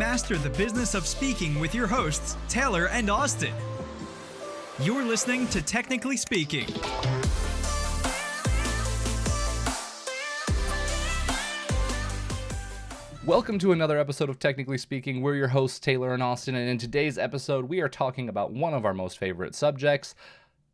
Master the business of speaking with your hosts, Taylor and Austin. You're listening to Technically Speaking. Welcome to another episode of Technically Speaking. We're your hosts, Taylor and Austin, and in today's episode, we are talking about one of our most favorite subjects,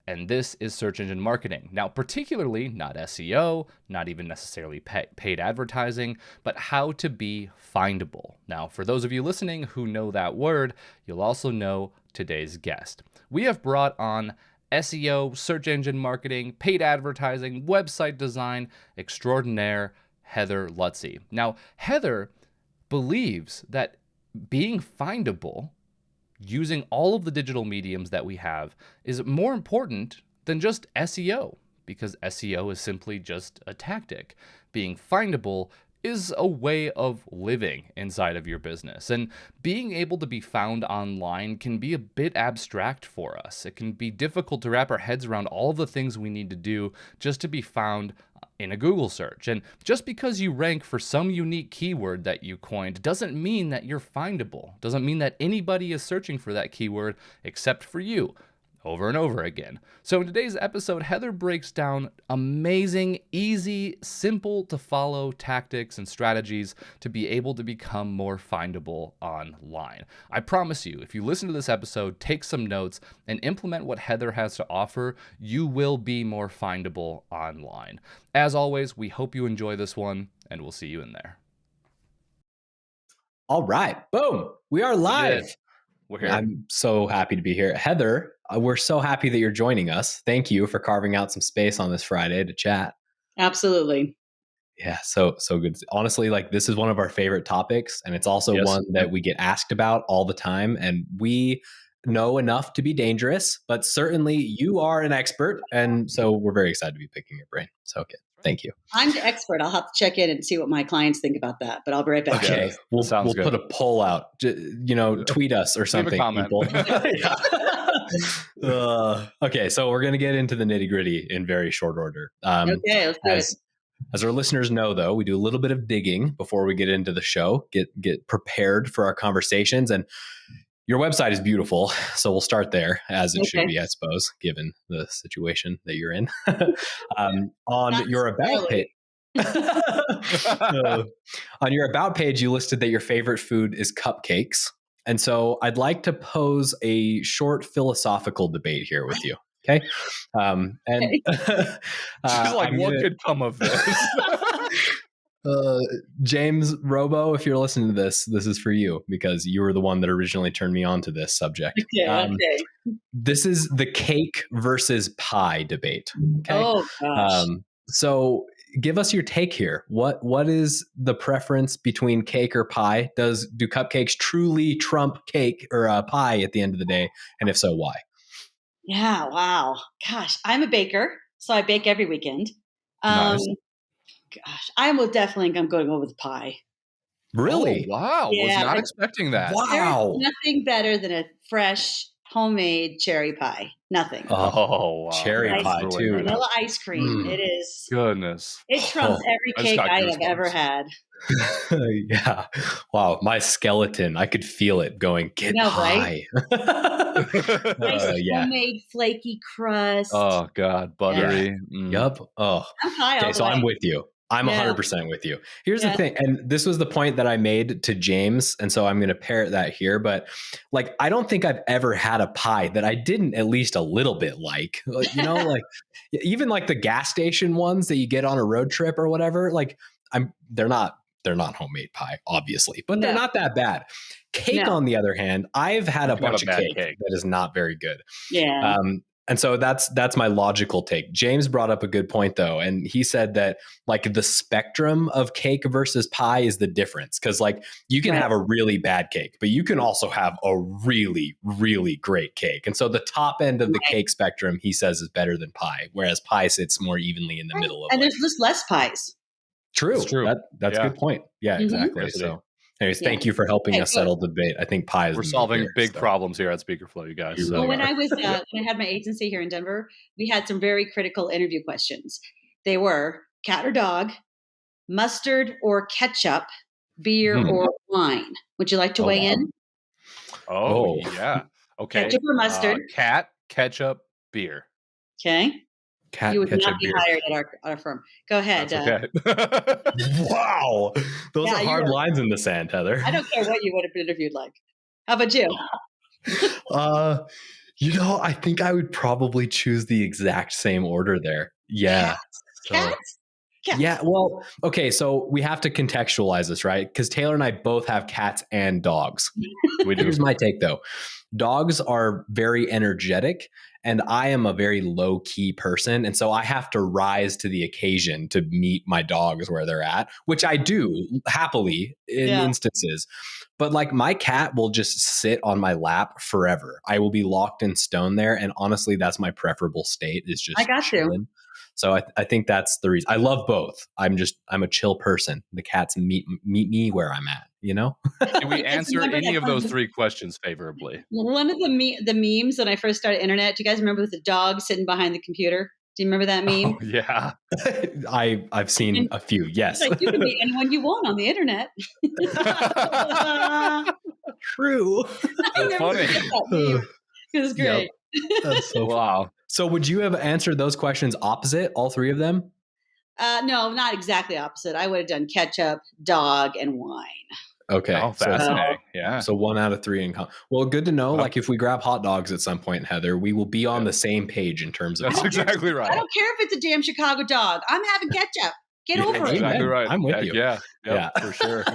and this is search engine marketing. Now, particularly not SEO, not even necessarily paid advertising, but how to be findable. Now, for those of you listening who know that word, you'll also know today's guest. We have brought on SEO, search engine marketing, paid advertising, website design extraordinaire, Heather Lutze. Now, Heather believes that being findable using all of the digital mediums that we have is more important than just SEO, because SEO is simply just a tactic. Being findable is a way of living inside of your business. And being able to be found online can be a bit abstract for us. It can be difficult to wrap our heads around all of the things we need to do just to be found in a Google search. And just because you rank for some unique keyword that you coined doesn't mean that you're findable. Doesn't mean that anybody is searching for that keyword except for you, over and over again. So in today's episode, Heather breaks down amazing, easy, simple to follow tactics and strategies to be able to become more findable online. I promise you, if you listen to this episode, take some notes, and implement what Heather has to offer, you will be more findable online. As always, we hope you enjoy this one, and we'll see you in there. All right. Boom. We are live. We're here. I'm so happy to be here. Heather, we're so happy that you're joining us. Thank you for carving out some space on this Friday to chat. Absolutely. Yeah, so good. Honestly, like, this is one of our favorite topics, and it's also one that we get asked about all the time, and we know enough to be dangerous, but certainly you are an expert, and so we're very excited to be picking your brain. So okay. Thank you. I'm the expert. I'll have to check in and see what my clients think about that, but I'll be right back. Okay. We'll put a poll out, tweet us or something, people. Okay. So we're going to get into the nitty gritty in very short order. Okay, let's do it. As our listeners know, though, we do a little bit of digging before we get into the show, get prepared for our conversations. And your website is beautiful, so we'll start there, as it should be, I suppose, given the situation that you're in. On your about page, on your about page, you listed that your favorite food is cupcakes, and so I'd like to pose a short philosophical debate here with you. Okay, She's like, what could come of this? James Robo, if you're listening to this is for you, because you were the one that originally turned me on to this subject. Okay. This is the cake versus pie debate. Okay? Oh, gosh. So give us your take here. What is the preference between cake or pie? Do cupcakes truly trump cake or pie at the end of the day? And if so, why? Yeah. Wow. Gosh, I'm a baker, so I bake every weekend. Nice. Gosh, I will definitely. I'm going to go with pie. Really? Oh, wow. Yeah, was not expecting that. Wow. There's nothing better than a fresh homemade cherry pie. Nothing. Oh, wow. Cherry pie too. Vanilla ice cream. It is. Goodness. It trumps every cake I have ever had. Yeah. Wow. My skeleton, I could feel it going, get pie. Right? Nice homemade flaky crust. Oh, God. Buttery. Yup. Oh. I'm high. Okay, so I'm with you. I'm 100% with you. Here's the thing. And this was the point that I made to James. And so I'm going to parrot that here. But like, I don't think I've ever had a pie that I didn't at least a little bit like, like even like the gas station ones that you get on a road trip or whatever, like they're not homemade pie, obviously, but they're not that bad. Cake, on the other hand, I've had a bunch of cake that is not very good. Yeah. And so that's my logical take. James brought up a good point, though. And he said that like the spectrum of cake versus pie is the difference. Because like you can have a really bad cake, but you can also have a really, really great cake. And so the top end of the cake spectrum, he says, is better than pie, whereas pie sits more evenly in the middle of it. And there's just less pies. True. That's a good point. Yeah, exactly. So anyways, thank you for helping us settle the debate. I think pie is We're solving big problems here at Speakerflow, you guys. You really when I had my agency here in Denver, we had some very critical interview questions. They were cat or dog, mustard or ketchup, beer, or wine? Would you like to weigh in? Oh, yeah. Okay. Ketchup or mustard? Cat, ketchup, beer. Okay. Cat, You would ketchup, not be beer. hired at our firm. Go ahead. That's okay. Wow. Those are hard lines in the sand, Heather. I don't care what you would have been interviewed like. How about you? I think I would probably choose the exact same order there. Yeah. Cats? Yeah. Well, okay. So we have to contextualize this, right? Because Taylor and I both have cats and dogs. Here's my take, though. Dogs are very energetic, and I am a very low key person. And so I have to rise to the occasion to meet my dogs where they're at, which I do happily in instances. But like my cat will just sit on my lap forever. I will be locked in stone there. And honestly, that's my preferable state, is just chilling. So I think that's the reason. I love both. I'm a chill person. The cats meet me where I'm at, Can we answer any of those three questions favorably? One of the memes when I first started internet, do you guys remember with the dog sitting behind the computer? Do you remember that meme? Oh, yeah. I've seen a few, yes. It's like you can meet anyone you want on the internet. True. That's funny. It was great. Yep. That's so wow. So would you have answered those questions opposite, all three of them? No, not exactly opposite. I would have done ketchup, dog, and wine. Okay. Oh, fascinating. Yeah. So 1 out of 3 in common. Well, good to know. Like if we grab hot dogs at some point, Heather, we will be on the same page in terms of. That's exactly right. I don't care if it's a damn Chicago dog. I'm having ketchup. Get over it. Exactly right. I'm with you. Yeah. Yep, for sure.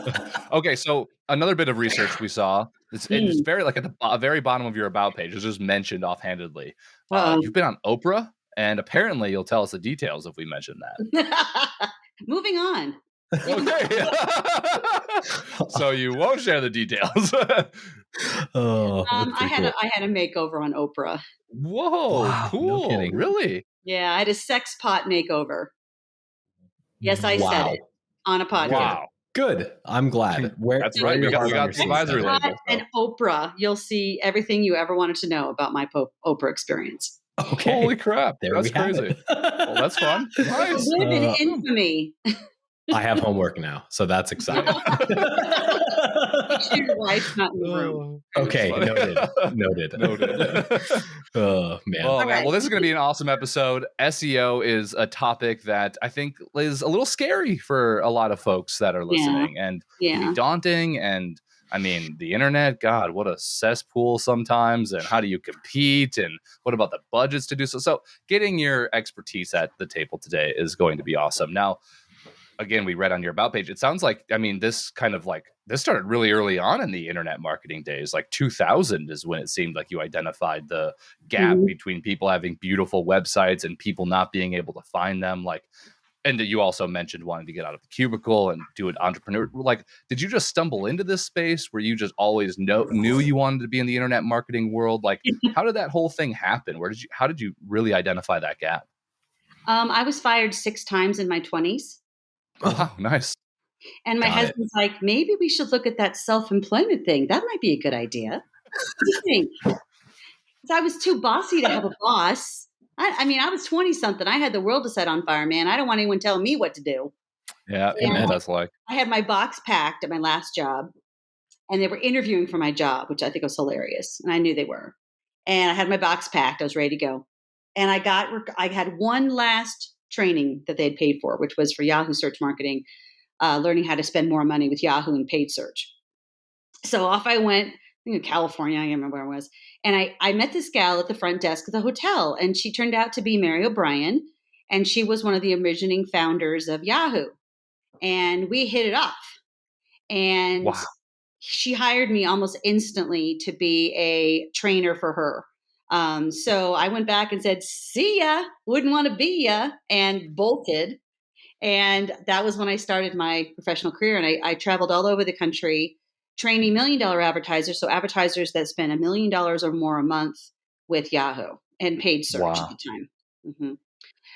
Okay. So another bit of research we saw, it's very like at the very bottom of your about page. It's just mentioned offhandedly. You've been on Oprah, and apparently you'll tell us the details if we mention that. Moving on. Okay. So you won't share the details. I had a makeover on Oprah. Whoa, wow, cool. No kidding. Really? Yeah, I had a sex pot makeover. Yes, I said it on a podcast. Wow. Good. I'm glad. That's right. We got the advisory label. And Oprah, you'll see everything you ever wanted to know about my Oprah experience. Okay. Holy crap. That's crazy. Well, that's fun. Nice. Live in infamy. I have homework now, so that's exciting. Your wife's not in the room. Okay, noted. Oh, man. Oh, man. Well, this is going to be an awesome episode. SEO is a topic that I think is a little scary for a lot of folks that are listening, and can be daunting. And I mean, the internet, God, what a cesspool sometimes. And how do you compete? And what about the budgets to do so? So getting your expertise at the table today is going to be awesome. Now, again, we read on your about page. It sounds like, I mean, this started really early on in the internet marketing days. Like 2000 is when it seemed like you identified the gap between people having beautiful websites and people not being able to find them. And you also mentioned wanting to get out of the cubicle and do an entrepreneur. Like, did you just stumble into this space? Were you just always knew you wanted to be in the internet marketing world? Like, how did that whole thing happen? How did you really identify that gap? I was fired 6 times in my 20s. Oh, nice. And my husband's like, maybe we should look at that self-employment thing. That might be a good idea. What do you think? So I was too bossy to have a boss. I mean, I was 20-something. I had the world to set on fire, man. I don't want anyone telling me what to do. Yeah, that's like. I had my box packed at my last job, and they were interviewing for my job, which I think was hilarious. And I knew they were. And I had my box packed. I was ready to go. And I had one last training that they had paid for, which was for Yahoo search marketing, learning how to spend more money with Yahoo and paid search. So off I went, California, I can't remember where I was. And I met this gal at the front desk of the hotel, and she turned out to be Mary O'Brien, and she was one of the originating founders of Yahoo. And we hit it off. And she hired me almost instantly to be a trainer for her. So I went back and said, see ya, wouldn't want to be ya, and bolted. And that was when I started my professional career. And I traveled all over the country training $1 million advertisers. So advertisers that spend $1 million or more a month with Yahoo and paid search at the time. Mm-hmm.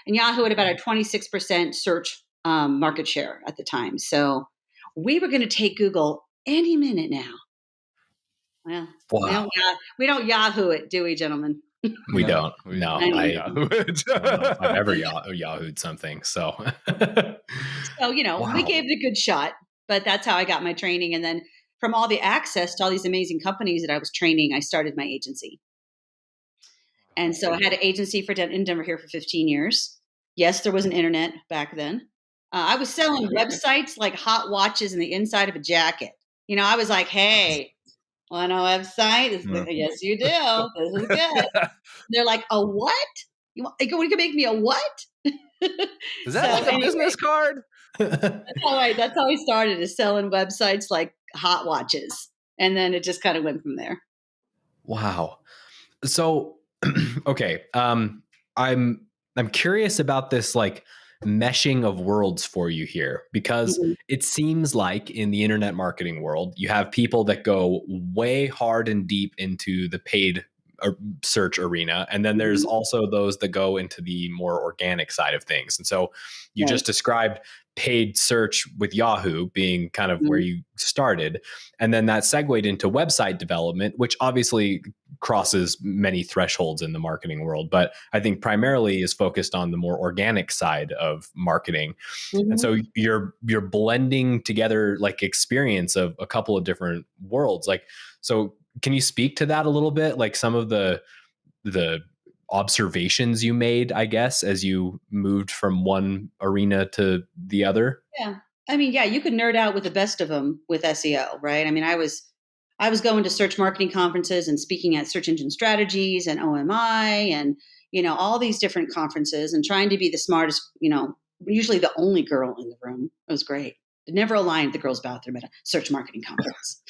And Yahoo had about a 26% search market share at the time. So we were going to take Google any minute now. Well, we don't Yahoo it, do we, gentlemen? We don't. No, I don't know if I've ever Yahooed something. So, we gave it a good shot. but that's how I got my training. And then from all the access to all these amazing companies that I was training, I started my agency. And so I had an agency in Denver here for 15 years. Yes, there was an internet back then. I was selling websites like hot watches in the inside of a jacket. I was like, hey, want a website? Yes, you do. This is good. They're like, a what? You can make me a what? Is that like a business card? That's how I started, is selling websites like hot watches. And then it just kind of went from there. Wow. So, okay. I'm curious about this like meshing of worlds for you here, because it seems like in the internet marketing world, you have people that go way hard and deep into the paid search arena. And then there's also those that go into the more organic side of things. And so you just described paid search with Yahoo being kind of where you started. And then that segued into website development, which obviously crosses many thresholds in the marketing world, but I think primarily is focused on the more organic side of marketing. And so you're blending together like experience of a couple of different worlds. Like, so can you speak to that a little bit? Like some of the observations you made, I guess, as you moved from one arena to the other? Yeah. I mean, you could nerd out with the best of them with SEO, right? I mean, I was going to search marketing conferences and speaking at Search Engine Strategies and OMI and, all these different conferences and trying to be the smartest, usually the only girl in the room. It was great. It never aligned the girls' bathroom at a search marketing conference.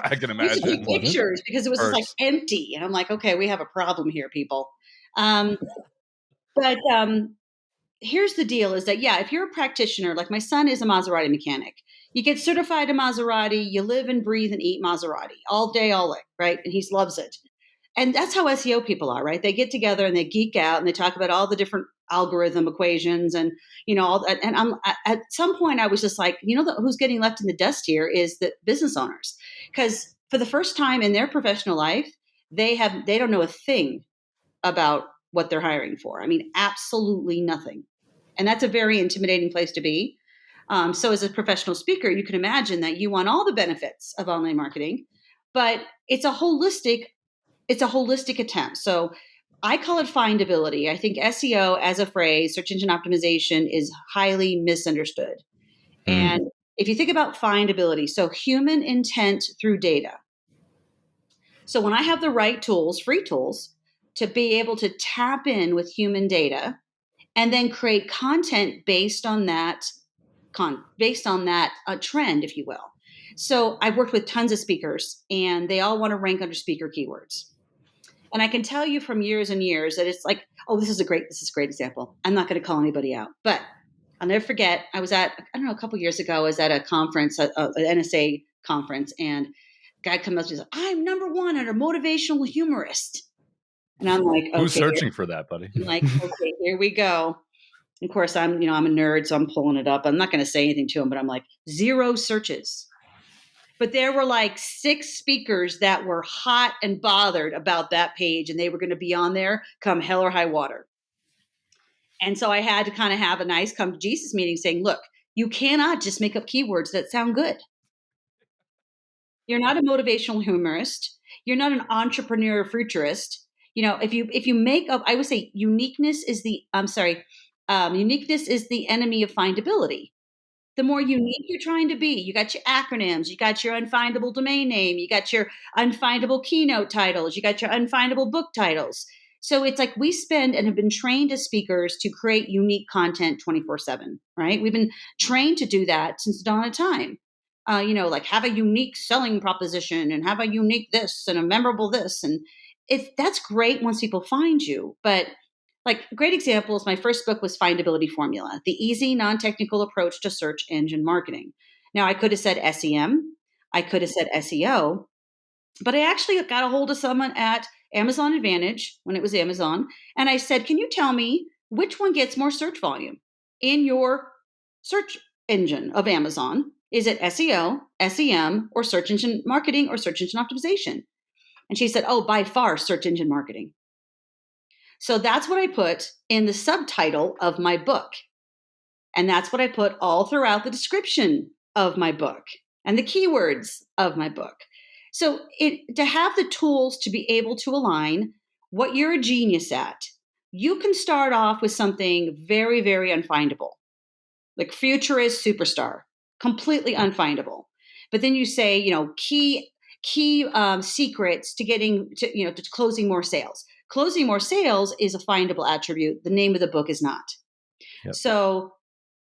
I can imagine. We should take pictures because it was just like empty. And I'm like, okay, we have a problem here, people. But here's the deal is that, if you're a practitioner, like my son is a Maserati mechanic, you get certified in Maserati, you live and breathe and eat Maserati all day, all day, right? And he loves it. And that's how SEO people are, right? They get together and they geek out and they talk about all the different algorithm equations and, all that. And at some point I was just like, who's getting left in the dust here is the business owners. Because for the first time in their professional life, they don't know a thing about what they're hiring for. I mean, absolutely nothing. And that's a very intimidating place to be. So as a professional speaker, you can imagine that you want all the benefits of online marketing, but it's a holistic attempt. So I call it findability. I think SEO as a phrase, search engine optimization, is highly misunderstood. And if you think about findability, so human intent through data. So when I have the right tools, free tools, to be able to tap in with human data and then create content based on that trend, if you will. So I've worked with tons of speakers and they all want to rank under speaker keywords. And I can tell you from years and years that it's like, oh, this is a great example. I'm not going to call anybody out, but I'll never forget. I was at, a couple of years ago, I was at a conference, an NSA conference, and a guy comes up and says, I'm number one under motivational humorist. And I'm like, okay, who's searching for that, buddy? I'm like, okay, here we go. Of course, I'm a nerd, so I'm pulling it up. I'm not going to say anything to him, but I'm like, 0 searches. But there were like 6 speakers that were hot and bothered about that page, and they were going to be on there come hell or high water. And so I had to kind of have a nice come to Jesus meeting saying, look, you cannot just make up keywords that sound good. You're not a motivational humorist. You're not an entrepreneur futurist. If you make up, I would say uniqueness is the enemy of findability. The more unique you're trying to be, you got your acronyms, you got your unfindable domain name, you got your unfindable keynote titles, you got your unfindable book titles. So it's like we spend and have been trained as speakers to create unique content 24/7, right? We've been trained to do that since the dawn of time. Like have a unique selling proposition and have a unique this and a memorable this. And that's great once people find you, but like a great example is my first book was Findability Formula, the easy, non-technical approach to search engine marketing. Now, I could have said SEM, I could have said SEO, but I actually got a hold of someone at Amazon Advantage when it was Amazon, and I said, can you tell me which one gets more search volume in your search engine of Amazon? Is it SEO, SEM, or search engine marketing or search engine optimization? And she said, oh, by far, search engine marketing. So that's what I put in the subtitle of my book. And that's what I put all throughout the description of my book and the keywords of my book. So to have the tools to be able to align what you're a genius at, you can start off with something very, very unfindable, like futurist superstar, completely unfindable. But then you say, key secrets to getting to closing more sales. Closing more sales is a findable attribute. The name of the book is not. Yep. So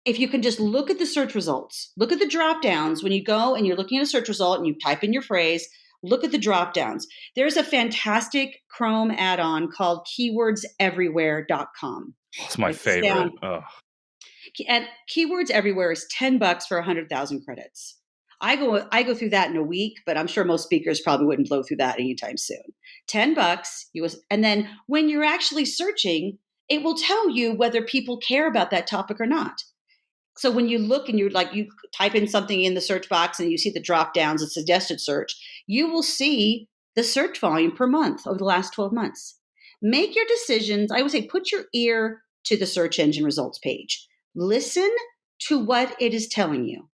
if you can just look at the search results, look at the drop downs when you go and you're looking at a search result and you type in your phrase, look at the drop downs. There's a fantastic Chrome add-on called keywordseverywhere.com. It's my favorite. And Keywords Everywhere is $10 for 100,000 credits. I go through that in a week, but I'm sure most speakers probably wouldn't blow through that anytime soon. $10 and then when you're actually searching, it will tell you whether people care about that topic or not. So when you look and you type in something in the search box and you see the drop downs and suggested search, you will see the search volume per month over the last 12 months. Make your decisions. I would say put your ear to the search engine results page. Listen to what it is telling you.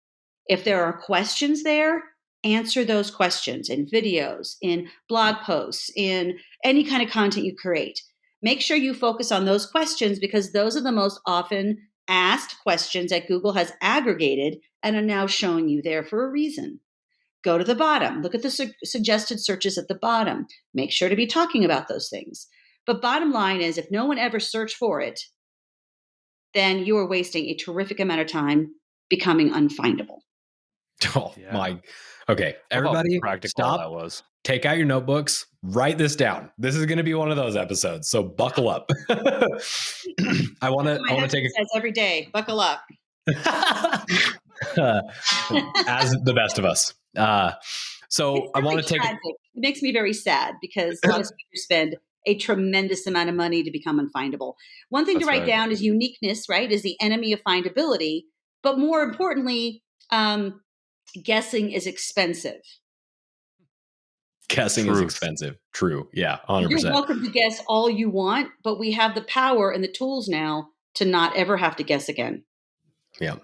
If there are questions there, answer those questions in videos, in blog posts, in any kind of content you create. Make sure you focus on those questions because those are the most often asked questions that Google has aggregated and are now showing you there for a reason. Go to the bottom. Look at the suggested searches at the bottom. Make sure to be talking about those things. But bottom line is, if no one ever searched for it, then you are wasting a terrific amount of time becoming unfindable. Oh my. Okay. Everybody stop. That was. Take out your notebooks, write this down. This is going to be one of those episodes. So buckle up. I want to take says every day, buckle up. As the best of us. So I want to take It makes me very sad because a lot of speakers spend a tremendous amount of money to become unfindable. One thing to write down is uniqueness, right? Is the enemy of findability. But more importantly, guessing is expensive. Guessing is expensive. True. Yeah, 100%. You're welcome to guess all you want, but we have the power and the tools now to not ever have to guess again. Yeah.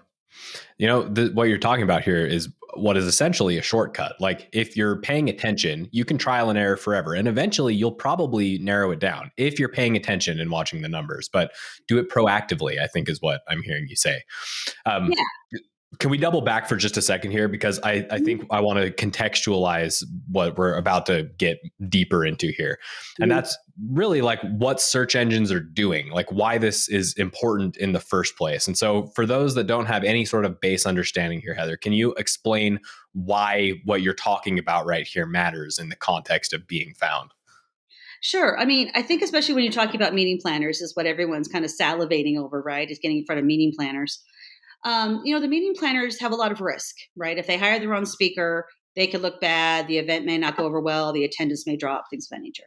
What you're talking about here is what is essentially a shortcut. Like if you're paying attention, you can trial and error forever. And eventually you'll probably narrow it down if you're paying attention and watching the numbers, but do it proactively, I think is what I'm hearing you say. Can we double back for just a second here? Because I think I want to contextualize what we're about to get deeper into here. And that's really like what search engines are doing, like why this is important in the first place. And so for those that don't have any sort of base understanding here, Heather, can you explain why what you're talking about right here matters in the context of being found? Sure. I mean, I think especially when you're talking about meeting planners is what everyone's kind of salivating over, right? Is getting in front of meeting planners. The meeting planners have a lot of risk, right? If they hire the wrong speaker, they could look bad. The event may not go over well. The attendance may drop, things of that nature.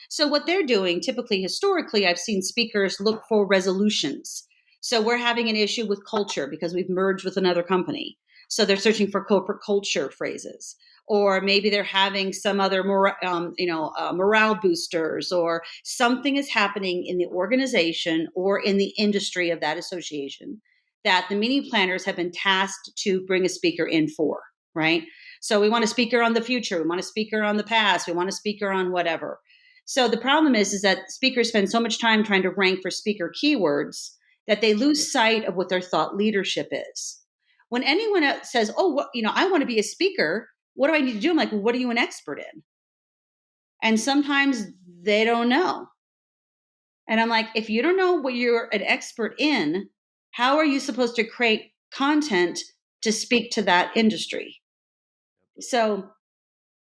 So what they're doing, typically, historically, I've seen speakers look for resolutions. So we're having an issue with culture because we've merged with another company. So they're searching for corporate culture phrases. Or maybe they're having some other morale boosters, or something is happening in the organization or in the industry of that association that the meeting planners have been tasked to bring a speaker in for, right? So we want a speaker on the future. We want a speaker on the past. We want a speaker on whatever. So the problem is that speakers spend so much time trying to rank for speaker keywords that they lose sight of what their thought leadership is. When anyone else says, I want to be a speaker, what do I need to do? I'm like, well, what are you an expert in? And sometimes they don't know. And I'm like, if you don't know what you're an expert in, how are you supposed to create content to speak to that industry? So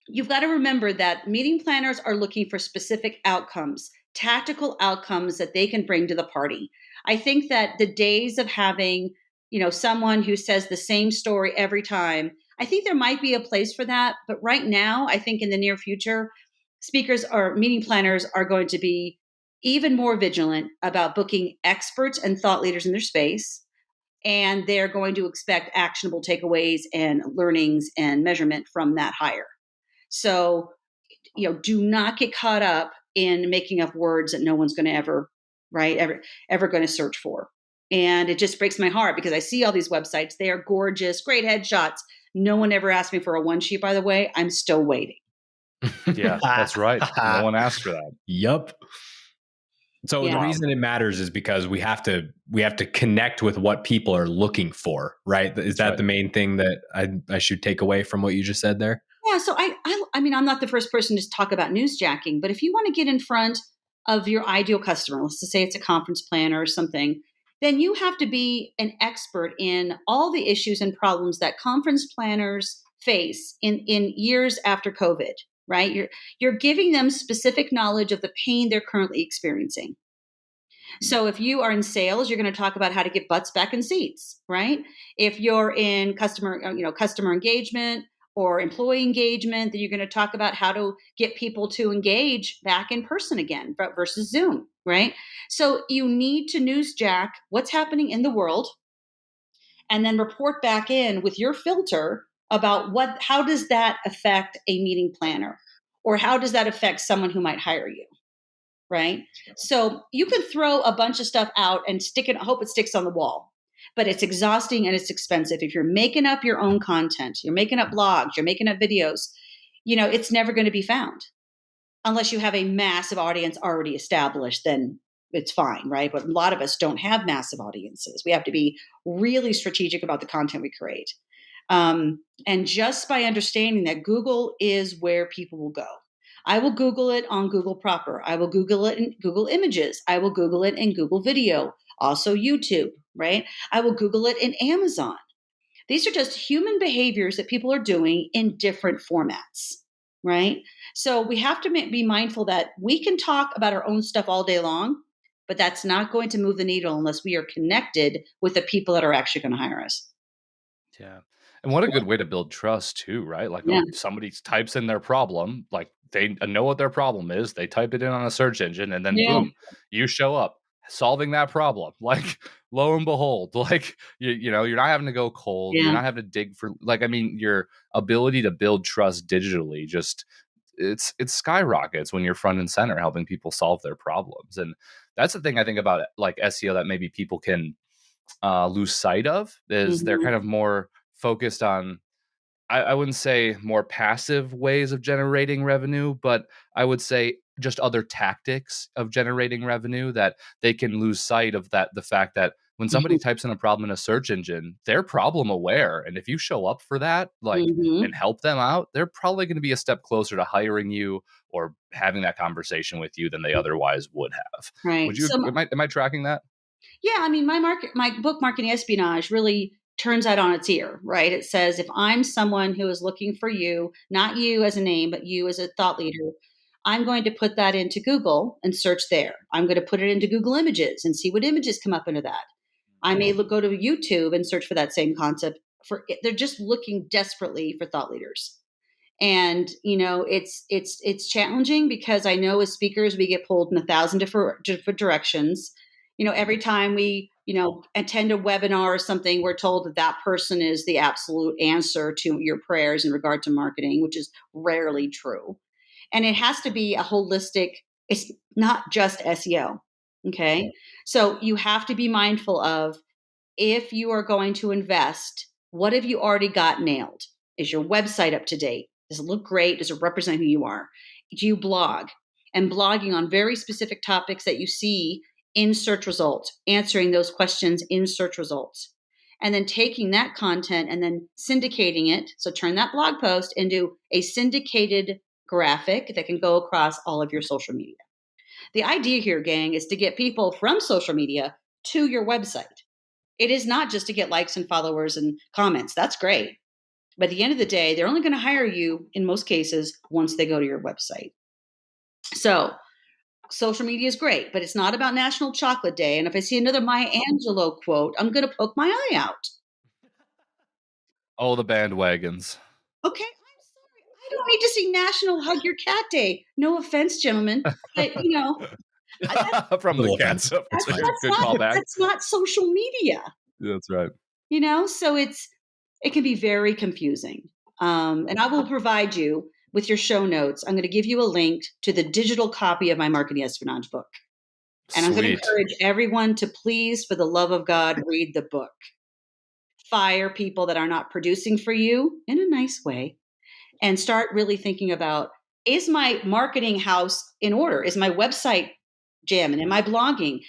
you've got to remember that meeting planners are looking for specific outcomes, tactical outcomes that they can bring to the party. I think that the days of having, someone who says the same story every time, I think there might be a place for that. But right now, I think in the near future, speakers or meeting planners are going to be even more vigilant about booking experts and thought leaders in their space. And they're going to expect actionable takeaways and learnings and measurement from that hire. So, do not get caught up in making up words that no one's going to ever going to search for. And it just breaks my heart because I see all these websites. They are gorgeous, great headshots. No one ever asked me for a one sheet, by the way. I'm still waiting. Yeah, that's right. No one asked for that. Yup. So Yeah. the reason it matters is because we have to connect with what people are looking for, right? Is that right. the main thing that I should take away from what you just said there? Yeah. So I mean, I'm not the first person to talk about newsjacking, but if you want to get in front of your ideal customer, let's just say it's a conference planner or something, then you have to be an expert in all the issues and problems that conference planners face in years after COVID, right? You're giving them specific knowledge of the pain they're currently experiencing. So if you are in sales, you're going to talk about how to get butts back in seats, right? If you're in customer engagement or employee engagement, then you're going to talk about how to get people to engage back in person again versus Zoom, right? So you need to newsjack what's happening in the world and then report back in with your filter about how does that affect a meeting planner, or how does that affect someone who might hire you, right? So you can throw a bunch of stuff out and hope it sticks on the wall, but it's exhausting and it's expensive. If you're making up your own content, you're making up blogs, you're making up videos, it's never going to be found unless you have a massive audience already established. Then it's fine, right? But a lot of us don't have massive audiences. We have to be really strategic about the content we create. And just by understanding that Google is where people will go. I will Google it on Google proper. I will Google it in Google Images. I will Google it in Google Video, also YouTube, right? I will Google it in Amazon. These are just human behaviors that people are doing in different formats, right? So we have to be mindful that we can talk about our own stuff all day long, but that's not going to move the needle unless we are connected with the people that are actually going to hire us. Yeah. And what a good way to build trust too, right? Like Yeah. somebody types in their problem, like they know what their problem is. They type it in on a search engine and then boom, you show up solving that problem. Like lo and behold, like, you're not having to go cold. Yeah. You're not having to dig for, your ability to build trust digitally it skyrockets when you're front and center helping people solve their problems. And that's the thing I think about like SEO that maybe people can lose sight of is they're kind of more focused on, I wouldn't say more passive ways of generating revenue, but I would say just other tactics of generating revenue that they can lose sight of the fact that when somebody types in a problem in a search engine, they're problem aware. And if you show up for that, and help them out, they're probably going to be a step closer to hiring you or having that conversation with you than they otherwise would have. Right. Would you, am I tracking that? Yeah, I mean, my book, Marketing Espionage, really turns that on its ear, right? It says, if I'm someone who is looking for you, not you as a name, but you as a thought leader, I'm going to put that into Google and search there. I'm going to put it into Google Images and see what images come up into that. I may go to YouTube and search for that same concept. They're just looking desperately for thought leaders. And, it's challenging because I know as speakers, we get pulled in 1,000 different directions. Every time we, attend a webinar or something, we're told that person is the absolute answer to your prayers in regard to marketing, which is rarely true. And it has to be a holistic, it's not just SEO. Okay. So you have to be mindful of, if you are going to invest, what have you already got nailed? Is your website up to date? Does it look great? Does it represent who you are? Do you blog? And blogging on very specific topics that you see in search results, answering those questions in search results, and then taking that content and then syndicating it. So turn that blog post into a syndicated graphic that can go across all of your social media. The idea here, gang, is to get people from social media to your website. It is not just to get likes and followers and comments. That's great. But at the end of the day, they're only going to hire you in most cases once they go to your website. So social media is great, but it's not about National Chocolate Day. And if I see another Maya Angelou quote, I'm going to poke my eye out. Oh, the bandwagons. Okay, I'm sorry. I don't need to see National Hug Your Cat Day. No offense, gentlemen. But, from the cats. That's not social media. That's right. So it can be very confusing. And I will provide you with your show notes. I'm going to give you a link to the digital copy of my Marketing Espionage book. And I'm going to Sweet. encourage everyone to please, for the love of God, read the book. Fire people that are not producing for you in a nice way, and start really thinking about, is my marketing house in order? Is my website jamming? Am I blogging?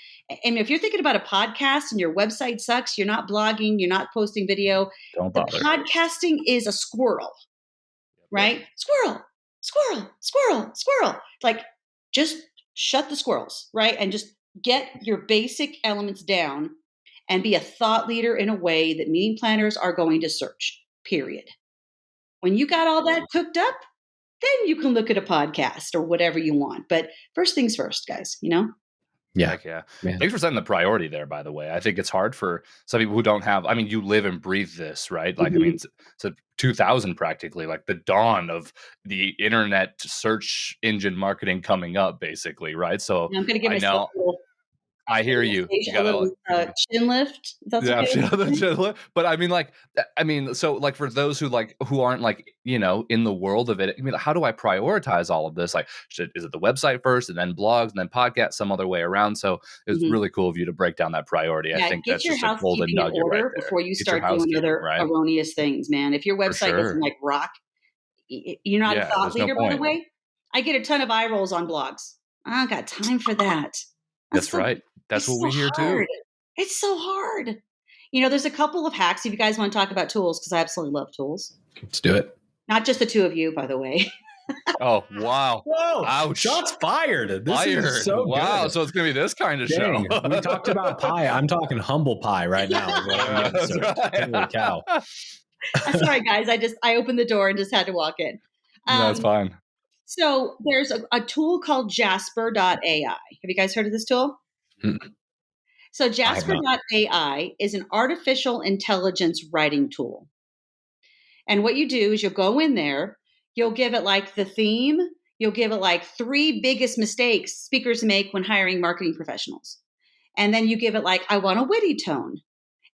And if you're thinking about a podcast and your website sucks, you're not blogging, you're not posting video, Don't the bother. podcasting is a squirrel, right? Squirrel, squirrel, squirrel, squirrel. Like, just shut the squirrels, right? And just get your basic elements down and be a thought leader in a way that meeting planners are going to search, period. When you got all that cooked up, then you can look at a podcast or whatever you want. But first things first, guys, Yeah. Heck yeah. Man. Thanks for setting the priority there, by the way. I think it's hard for some people who don't have, I mean, you live and breathe this, right? Like, I mean, it's 2000 practically, like the dawn of the internet search engine marketing coming up, basically, right? So I'm going to give myself a little I hear you. You a little chin lift. If that's okay. But I mean, so like for those who aren't like, in the world of it, I mean, how do I prioritize all of this? Like, is it the website first and then blogs and then podcasts some other way around? So it's really cool of you to break down that priority. Yeah, I think get that's your just a golden housekeeping in nugget order right there. before you start doing other erroneous things, man. If your website doesn't like rock, you're not a thought leader, by the way. I get a ton of eye rolls on blogs. I don't got time for that. That's right. That's what we hear too. It's so hard. There's a couple of hacks if you guys want to talk about tools, because I absolutely love tools. Let's do it. Not just the two of you, by the way. Oh, wow. Whoa. Ouch. Shots fired. This is so wow. good. So it's going to be this kind of show. We talked about pie. I'm talking humble pie right now. Holy cow. Sorry, guys. I opened the door and just had to walk in. That's fine. So there's a tool called Jasper.ai. Have you guys heard of this tool? Mm-mm. So Jasper.ai is an artificial intelligence writing tool. And what you do is you'll go in there, you'll give it like the theme, you'll give it like 3 biggest mistakes speakers make when hiring marketing professionals. And then you give it like, I want a witty tone.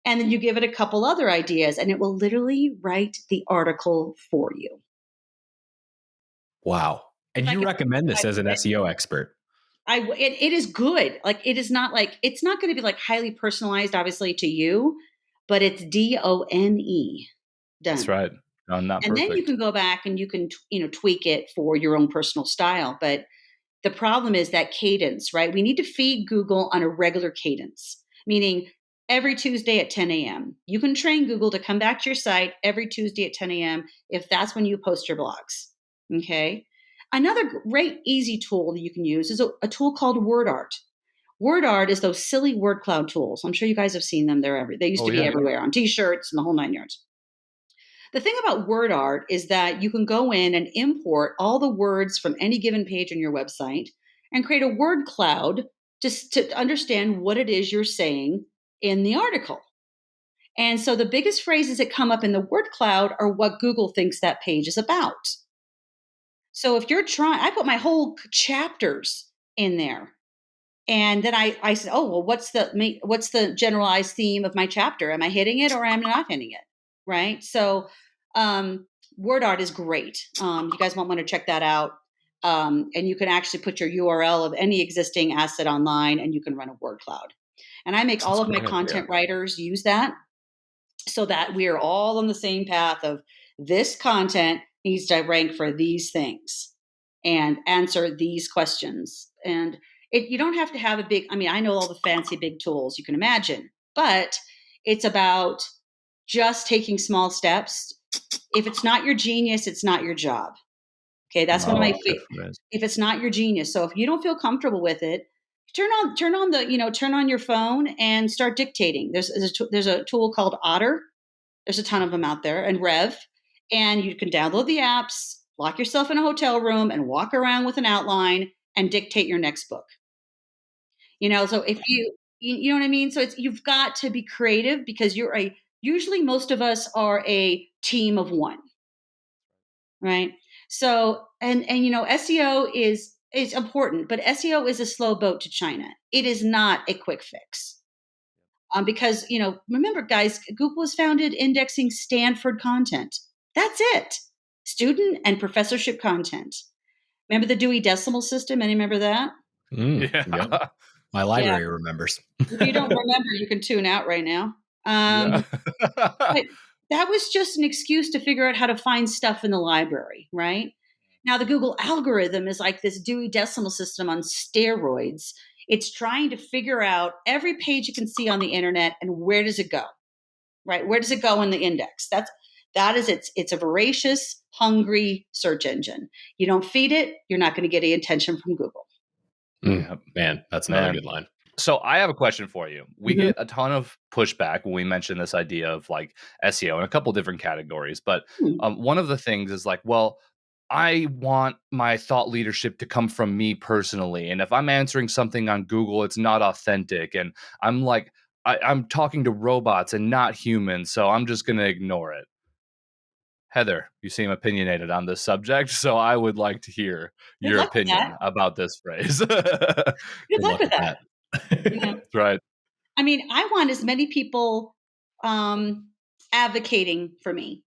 And then you give it a couple other ideas, and it will literally write the article for you. Wow. And you recommend this as an SEO expert? It is good. Like, it is not like, it's not going to be like highly personalized, obviously, to you, but it's DONE. Done. That's right. No, not and perfect. Then you can go back and you can, tweak it for your own personal style. But the problem is that cadence, right? We need to feed Google on a regular cadence, meaning every Tuesday at 10 a.m. You can train Google to come back to your site every Tuesday at 10 a.m. if that's when you post your blogs. Okay. Another great, easy tool that you can use is a tool called WordArt. WordArt is those silly word cloud tools. I'm sure you guys have seen them. They used to be everywhere on t-shirts and the whole 9 yards. The thing about WordArt is that you can go in and import all the words from any given page on your website and create a word cloud just to understand what it is you're saying in the article. And so the biggest phrases that come up in the word cloud are what Google thinks that page is about. So if you're I put my whole chapters in there. And then I said, oh, well, what's the generalized theme of my chapter? Am I hitting it or am I not hitting it? Right. So WordArt is great. You guys might want to check that out. And you can actually put your URL of any existing asset online and you can run a word cloud. And I make all of my content writers use that so that we are all on the same path of this content needs to rank for these things and answer these questions. And you don't have to have I know all the fancy big tools you can imagine, but it's about just taking small steps. If it's not your genius, it's not your job. Okay, that's one of my favorites. If it's not your genius, so if you don't feel comfortable with it, turn on your phone and start dictating. There's a tool called Otter. There's a ton of them out there, and Rev, and you can download the apps, lock yourself in a hotel room, and walk around with an outline and dictate your next book. So if you know what I mean. So you've got to be creative because usually most of us are a team of one, right? So and SEO is important, but SEO is a slow boat to China. It is not a quick fix. Because, remember, guys, Google was founded indexing Stanford content. That's it. Student and professorship content. Remember the Dewey Decimal System? Any remember that? Yeah. My library remembers. If you don't remember, you can tune out right now. Yeah. But that was just an excuse to figure out how to find stuff in the library, right? Now, the Google algorithm is like this Dewey Decimal System on steroids. It's trying to figure out every page you can see on the internet and where does it go, right? Where does it go in the index? It's a voracious, hungry search engine. You don't feed it, you're not going to get any attention from Google. Man, that's another good line. So I have a question for you. We get a ton of pushback when we mention this idea of like SEO in a couple different categories. But one of the things is like, well, I want my thought leadership to come from me personally. And if I'm answering something on Google, it's not authentic. And I'm like, I'm talking to robots and not humans. So I'm just going to ignore it. Heather, you seem opinionated on this subject, so I would like to hear your opinion about this phrase. Good luck with that. That's right. I mean, I want as many people advocating for me.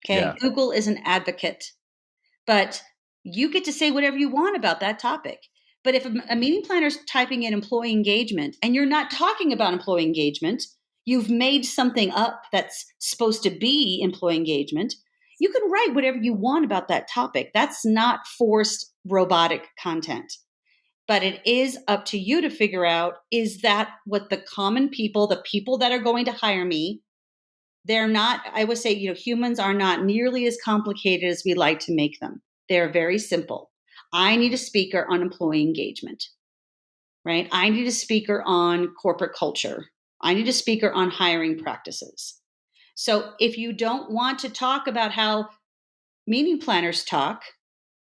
Okay. Yeah. Google is an advocate, but you get to say whatever you want about that topic. But if a meeting planner is typing in employee engagement and you're not talking about employee engagement, you've made something up that's supposed to be employee engagement. You can write whatever you want about that topic. That's not forced robotic content. But it is up to you to figure out, is that what the common people, the people that are going to hire me, they're not, I would say, humans are not nearly as complicated as we like to make them. They're very simple. I need a speaker on employee engagement, right? I need a speaker on corporate culture. I need a speaker on hiring practices. So if you don't want to talk about how meeting planners talk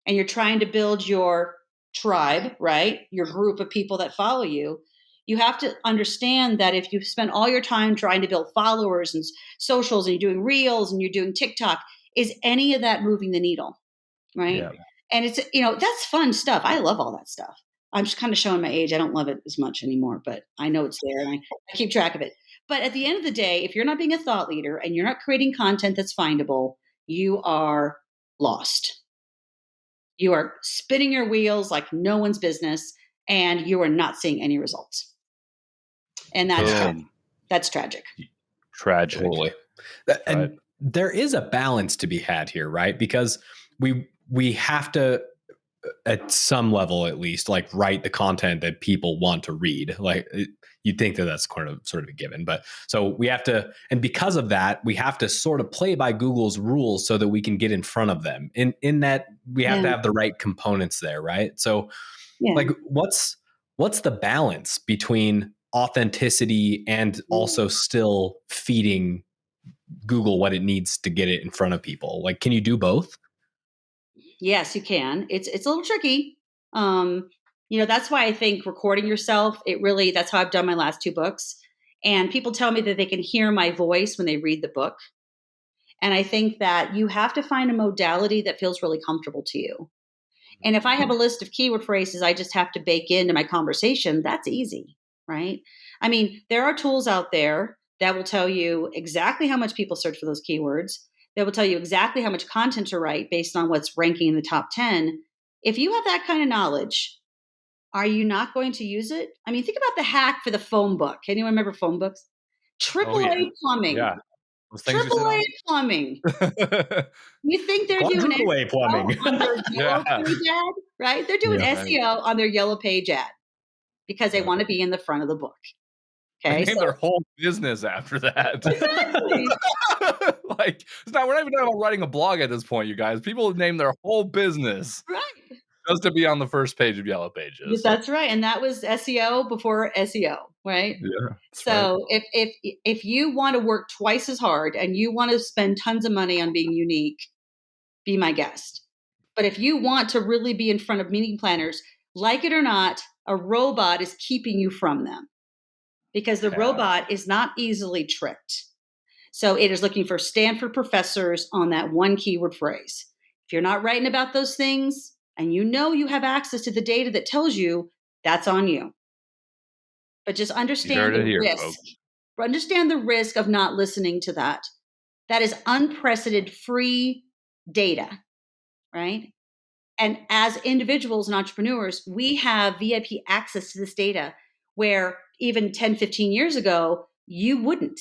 and you're trying to build your tribe, right? Your group of people that follow you, you have to understand that if you spend all your time trying to build followers and socials and you're doing reels and you're doing TikTok, is any of that moving the needle, right? Yeah. And it's, that's fun stuff. I love all that stuff. I'm just kind of showing my age. I don't love it as much anymore, but I know it's there and I keep track of it. But at the end of the day, if you're not being a thought leader and you're not creating content that's findable, you are lost. You are spinning your wheels like no one's business, and you are not seeing any results. And that's tragic. Tragic. Totally. And there is a balance to be had here, right? Because we have to, at some level at least, like write the content that people want to read. Like you'd think that that's sort of a given, but so we have to, and because of that, we have to sort of play by Google's rules so that we can get in front of them. In that we have to have the right components there, right? So, like, what's the balance between authenticity and also still feeding Google what it needs to get it in front of people? Like, can you do both? Yes, you can. It's a little tricky. That's why I think recording yourself, that's how I've done my last 2 books. And people tell me that they can hear my voice when they read the book. And I think that you have to find a modality that feels really comfortable to you. And if I have a list of keyword phrases I just have to bake into my conversation, that's easy, right? I mean, there are tools out there that will tell you exactly how much people search for those keywords. That will tell you exactly how much content to write based on what's ranking in the top 10. If you have that kind of knowledge, are you not going to use it? I mean, think about the hack for the phone book. Anyone remember phone books? AAA plumbing. Yeah. AAA plumbing. You think they're doing SEO plumbing on their yellow page ad, right? They're doing SEO on their yellow page ad because they want to be in the front of the book. Okay, their whole business after that. Exactly. We're not even talking about writing a blog at this point, you guys. People name their whole business just to be on the first page of Yellow Pages. That's right, and that was SEO before SEO, right? Yeah. So if you want to work twice as hard and you want to spend tons of money on being unique, be my guest. But if you want to really be in front of meeting planners, like it or not, a robot is keeping you from them. Because the robot is not easily tricked. So it is looking for Stanford professors on that one keyword phrase. If you're not writing about those things and you have access to the data that tells you, that's on you. But just understand the risk. Folks. Understand the risk of not listening to that. That is unprecedented free data, right? And as individuals and entrepreneurs, we have VIP access to this data. where even 10, 15 years ago, you wouldn't.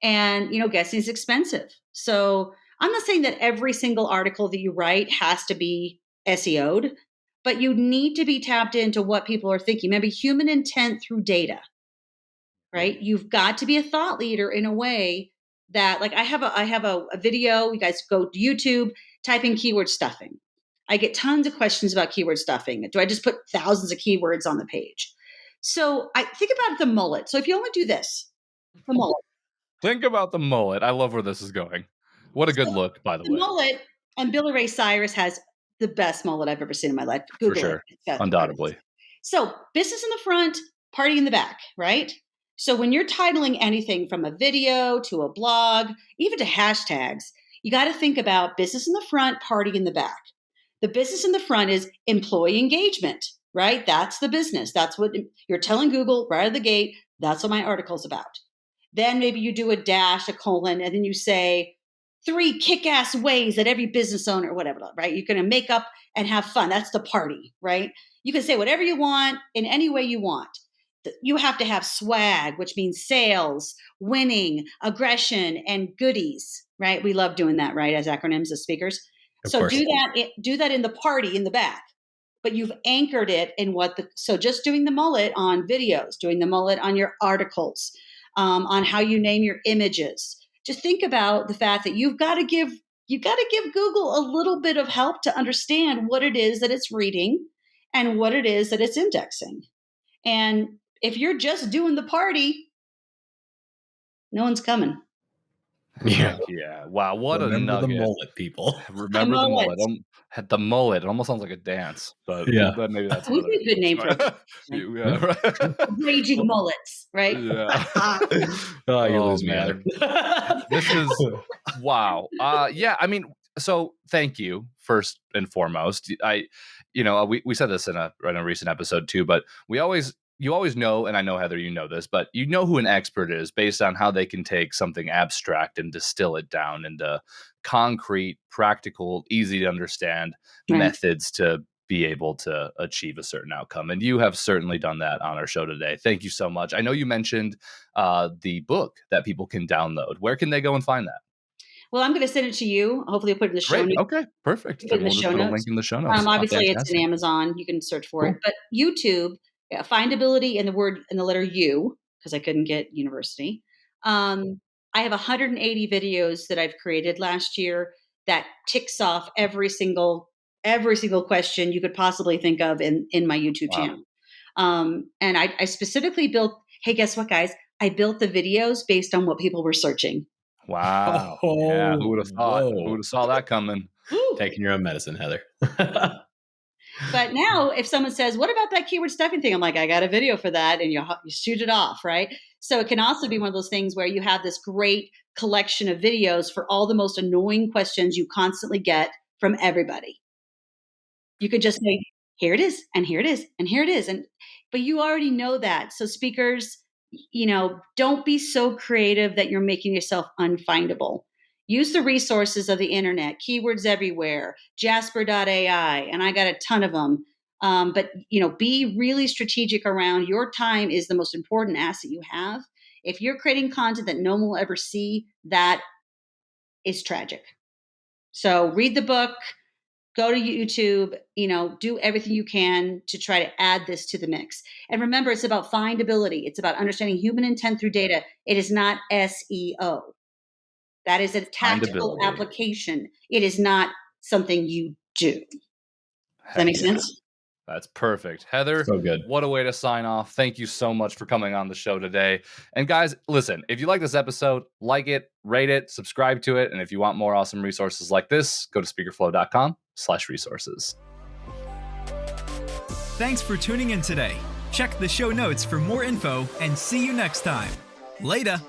And, guessing is expensive. So I'm not saying that every single article that you write has to be SEO'd, but you need to be tapped into what people are thinking. Maybe human intent through data, right? You've got to be a thought leader in a way that, like, I have a video. You guys go to YouTube, type in keyword stuffing. I get tons of questions about keyword stuffing. Do I just put thousands of keywords on the page? So I think about the mullet. So if you only do this, the mullet. Think about the mullet. I love where this is going. What a good look, by the way. The mullet, and Billy Ray Cyrus has the best mullet I've ever seen in my life. Google For sure. it. Undoubtedly. So business in the front, party in the back, right? So when you're titling anything from a video to a blog, even to hashtags, you got to think about business in the front, party in the back. The business in the front is employee engagement, right? That's the business. That's what you're telling Google right out of the gate. That's what my article's about. Then maybe you do a dash, a colon, and then you say 3 kick-ass ways that every business owner, whatever, right? You're going to make up and have fun. That's the party, right? You can say whatever you want in any way you want. You have to have swag, which means sales, winning, aggression, and goodies, right? We love doing that, right? As acronyms, as speakers. So do that in the party in the back, but you've anchored it in so just doing the mullet on videos, doing the mullet on your articles, on how you name your images. Just think about the fact that you've got to give Google a little bit of help to understand what it is that it's reading and what it is that it's indexing. And if you're just doing the party, no one's coming. Yeah. Yeah. Wow. What Remember a nugget. the mullet, people. Remember the mullet. The mullet. It almost sounds like a dance, but maybe that's would be a good name for it. Yeah, right. Raging mullets, right? Yeah. Oh, you lose me, Heather. This is wow. Yeah. I mean, so thank you first and foremost. We said this in a recent episode too, but you always know, and I know, Heather, you know this, but you know who an expert is based on how they can take something abstract and distill it down into concrete, practical, easy to understand methods to be able to achieve a certain outcome. And you have certainly done that on our show today. Thank you so much. I know you mentioned the book that people can download. Where can they go and find that? Well, I'm going to send it to you. Hopefully, I'll put it in the show notes. Okay, perfect. Then we'll just put a link in the show notes. Obviously, it's in Amazon. You can search for it. But YouTube, Findability and the letter U, because I couldn't get university. I have 180 videos that I've created last year that ticks off every single question you could possibly think of in my YouTube channel. And I specifically built. Hey, guess what, guys? I built the videos based on what people were searching. Wow. Yeah. Who would have thought? Who would have saw that coming? Taking your own medicine, Heather. But now if someone says, what about that keyword stuffing thing? I'm like, I got a video for that. And you shoot it off, right? So it can also be one of those things where you have this great collection of videos for all the most annoying questions you constantly get from everybody. You could just say, here it is, and here it is, and here it is. But you already know that. So speakers, don't be so creative that you're making yourself unfindable. Use the resources of the internet, keywords everywhere, Jasper.ai, and I got a ton of them. But be really strategic around your time is the most important asset you have. If you're creating content that no one will ever see, that is tragic. So read the book, go to YouTube, do everything you can to try to add this to the mix. And remember, it's about findability. It's about understanding human intent through data. It is not SEO. That is a tactical application. It is not something you do. Does that make sense? That's perfect. Heather, so good. What a way to sign off. Thank you so much for coming on the show today. And guys, listen, if you like this episode, like it, rate it, subscribe to it. And if you want more awesome resources like this, go to speakerflow.com/resources. Thanks for tuning in today. Check the show notes for more info and see you next time. Later.